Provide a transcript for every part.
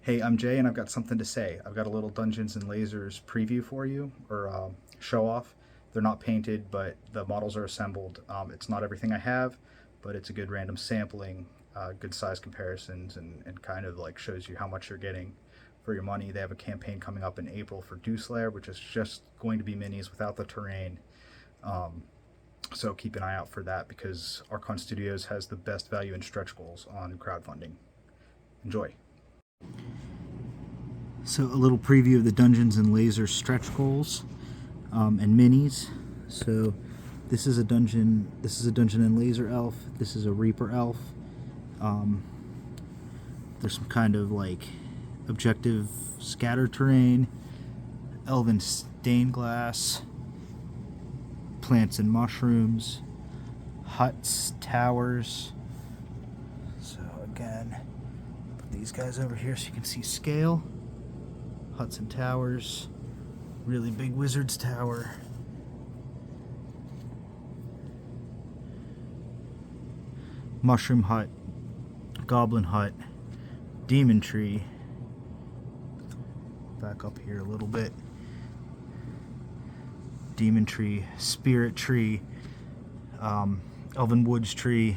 Hey, I'm Jay, and I've got something to say. I've got a little Dungeons and Lasers preview for you, or show off. They're not painted, but the models are assembled. It's not everything I have, but it's a good random sampling, good size comparisons, and kind of like shows you how much you're getting for your money. They have a campaign coming up in April for Deucelair, which is just going to be minis without the terrain. Um, so keep an eye out for that because Archon Studios has the best value in stretch goals on crowdfunding. Enjoy. So a little preview of the Dungeons and Lasers stretch goals and minis. So this is a dungeon. This is a Dungeon and Laser elf. This is a Reaper elf. There's some kind of like objective scatter terrain, elven stained glass, plants and mushrooms, huts, towers. So again, put these guys over here so you can see scale. Huts and towers, really big wizard's tower, mushroom hut, goblin hut, demon tree, back up here a little bit, demon tree, spirit tree, elven woods tree,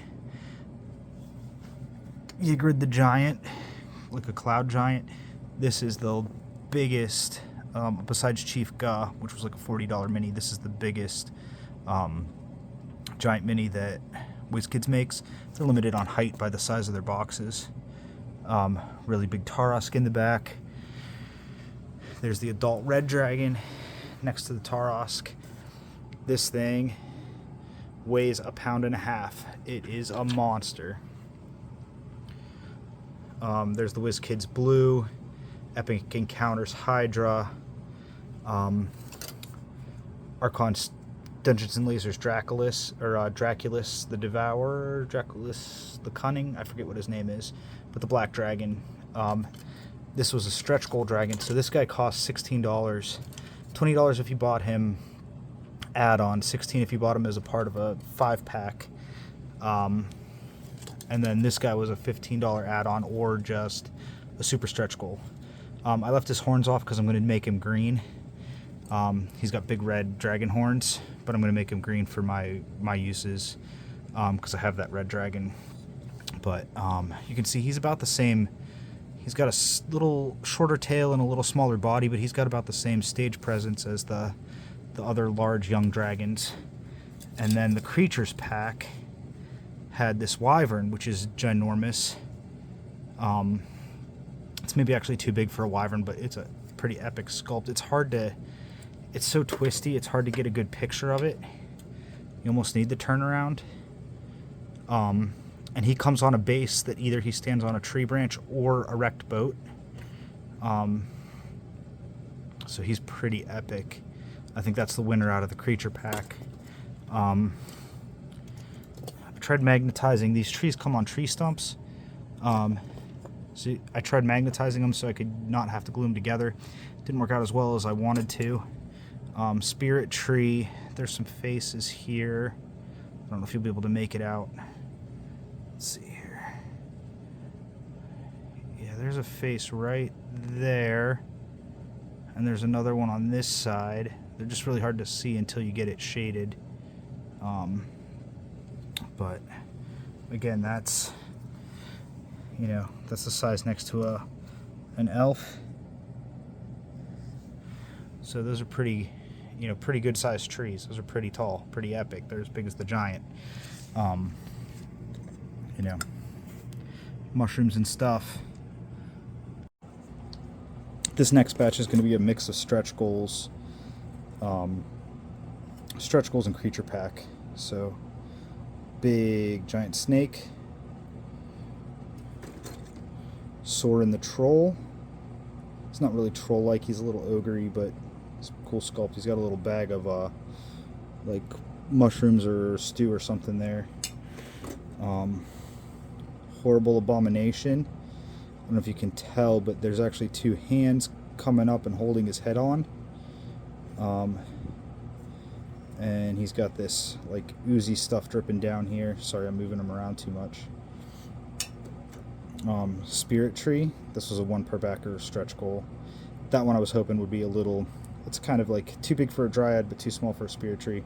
Ygritte the giant, like a cloud giant. This is the biggest, besides Chief Ga, which was like a $40 mini, this is the biggest giant mini that WizKids makes. They're limited on height by the size of their boxes. Really big Tarosk in the back. There's the adult red dragon next to the Tarosk. This thing weighs 1.5 pounds. It is a monster. There's the WizKids blue, Epic Encounters Hydra, Archon Dungeons and Lasers Draculus the Devourer, Draculus the Cunning, I forget what his name is, but the black dragon. This was a stretch goal dragon, so this guy cost $16, $20 if you bought him add-on, $16 if you bought him as a part of a 5-pack, and then this guy was a $15 add-on or just a super stretch goal. I left his horns off because I'm going to make him green. He's got big red dragon horns, but I'm going to make him green for my uses because I have that red dragon. But you can see he's about the same. He's got a little shorter tail and a little smaller body, but he's got about the same stage presence as the other large young dragons. And then the creatures pack had this wyvern, which is ginormous. It's maybe actually too big for a wyvern, but it's a pretty epic sculpt. It's so twisty, it's hard to get a good picture of it. You almost need the turnaround. And he comes on a base that either he stands on a tree branch or a wrecked boat. So he's pretty epic. I think that's the winner out of the creature pack. I tried magnetizing. These trees come on tree stumps. So I tried magnetizing them so I could not have to glue them together. Didn't work out as well as I wanted to. Spirit tree, there's some faces here. I don't know if you'll be able to make it out. Let's see here. Yeah, there's a face right there. And there's another one on this side. They're just really hard to see until you get it shaded. But again, that's the size next to an elf. So those are pretty good sized trees. Those are pretty tall, pretty epic. They're as big as the giant. Mushrooms and stuff. This next batch is going to be a mix of stretch goals and creature pack. So big giant snake, Sorin the troll. He's not really troll-like, he's a little ogre-y, but it's a cool sculpt. He's got a little bag of like mushrooms or stew or something there. Horrible abomination. I don't know if you can tell, but there's actually 2 hands coming up and holding his head on. And he's got this like oozy stuff dripping down here. Sorry, I'm moving him around too much. Spirit Tree. This was a 1 per backer stretch goal. That one I was hoping would be a little, it's kind of like too big for a Dryad but too small for a Spirit Tree.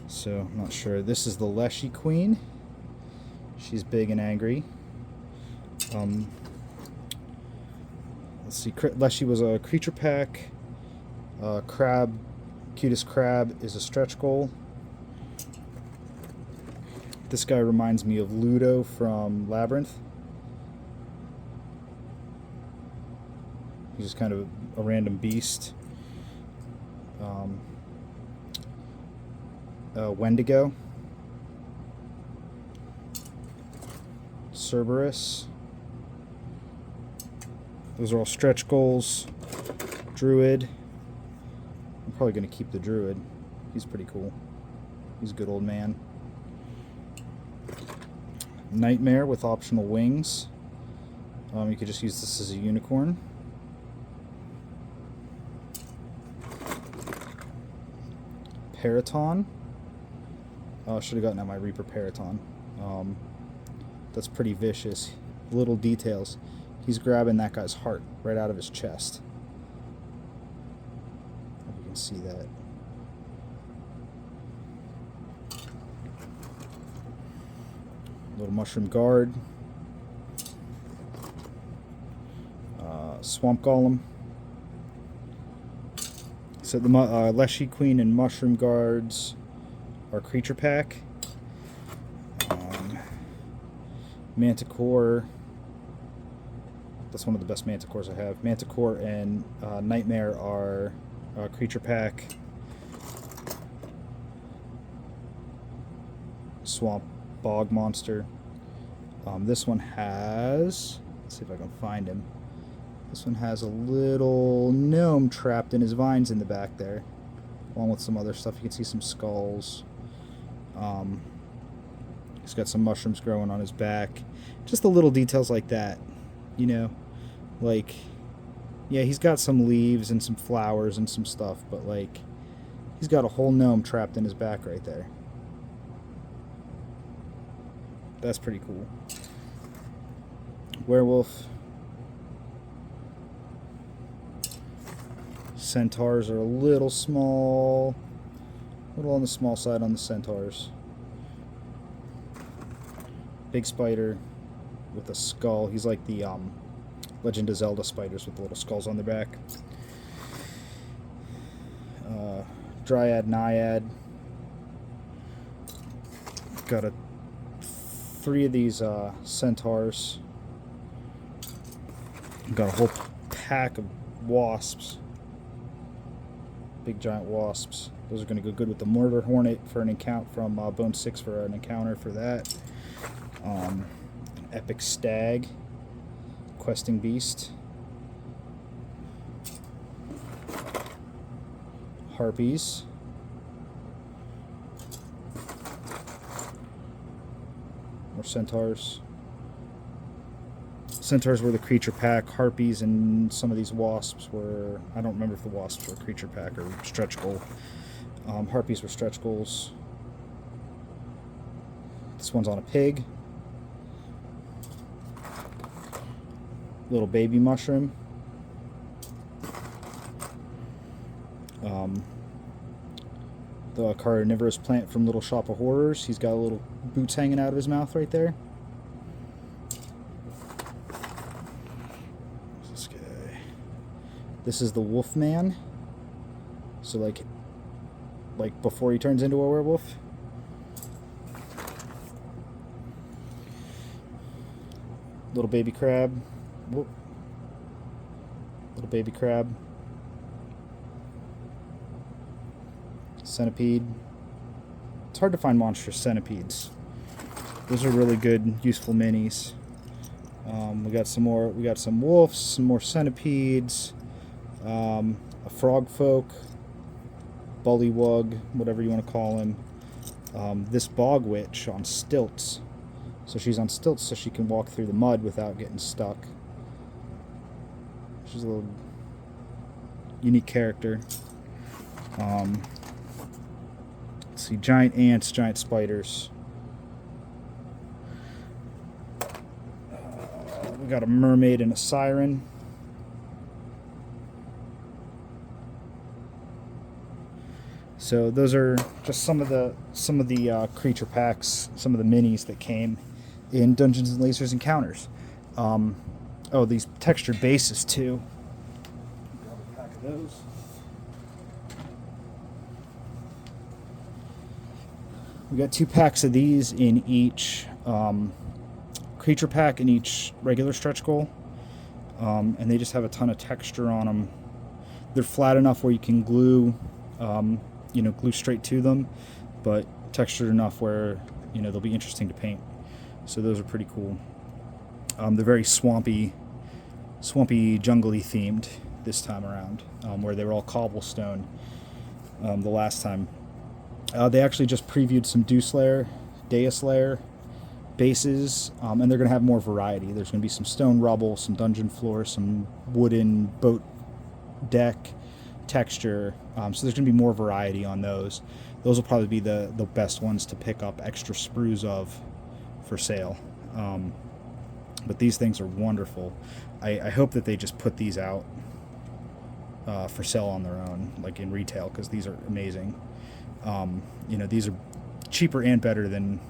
So I'm not sure. This is the Leshy Queen. She's big and angry. Let's see, Leshy was a creature pack. Crab, Cutest Crab is a stretch goal. This guy reminds me of Ludo from Labyrinth. He's just kind of a random beast. Wendigo. Cerberus. Those are all stretch goals. Druid. I'm probably going to keep the Druid. He's pretty cool. He's a good old man. Nightmare with optional wings. You could just use this as a unicorn. Paraton. Oh, I should have gotten out my Reaper Paraton. That's pretty vicious. Little details. He's grabbing that guy's heart right out of his chest. Hope you can see that. Little Mushroom Guard. Swamp Golem. So the Leshy Queen and Mushroom Guards are creature pack. Manticore. That's one of the best Manticores I have. Manticore and Nightmare are creature pack. Swamp Bog Monster. This one has, let's see if I can find him. This one has a little gnome trapped in his vines in the back there, along with some other stuff. You can see some skulls. He's got some mushrooms growing on his back. Just the little details like that, you know, like, yeah, he's got some leaves and some flowers and some stuff, but like, he's got a whole gnome trapped in his back right there. That's pretty cool. Werewolf. Centaurs are a little small. A little on the small side on the centaurs. Big spider with a skull. He's like the Legend of Zelda spiders with the little skulls on their back. Dryad, Naiad. Got 3 of these centaurs. Got a whole pack of wasps. Big giant wasps. Those are going to go good with the Murder Hornet for an encounter from Bone 6 for an encounter for that. An Epic Stag. Questing Beast. Harpies. More centaurs. Centaurs were the creature pack. Harpies and some of these wasps were, I don't remember if the wasps were creature pack or stretch goal. Harpies were stretch goals. This one's on a pig. Little baby mushroom. The carnivorous plant from Little Shop of Horrors. He's got little boots hanging out of his mouth right there. This guy. This is the Wolfman. So like before he turns into a werewolf. Little baby crab. Whoop. Little baby crab. Centipede. It's hard to find monstrous centipedes. Those are really good, useful minis. We got some more. We got some wolves, some more centipedes, a frog folk, bullywug, whatever you want to call him. This bog witch on stilts. So she's on stilts so she can walk through the mud without getting stuck. She's a little unique character. Let's see, giant ants, giant spiders. We got a mermaid and a siren. So those are just some of the creature packs, some of the minis that came in Dungeons and Lasers Encounters. Oh, these textured bases too. Grab a pack of those. We got 2 packs of these in each creature pack and each regular stretch goal, and they just have a ton of texture on them. They're flat enough where you can glue, glue straight to them, but textured enough where they'll be interesting to paint. So those are pretty cool. They're very swampy, jungly themed this time around, where they were all cobblestone the last time. They actually just previewed some Deus Lair bases, and they're going to have more variety. There's going to be some stone rubble, some dungeon floor, some wooden boat deck texture. So there's going to be more variety on those. Those will probably be the best ones to pick up extra sprues of for sale. But these things are wonderful. I hope that they just put these out for sale on their own, like in retail, because these are amazing. These are cheaper and better than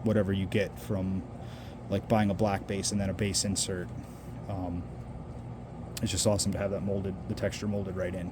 whatever you get from like buying a black base and then a base insert. It's just awesome to have that the texture molded right in.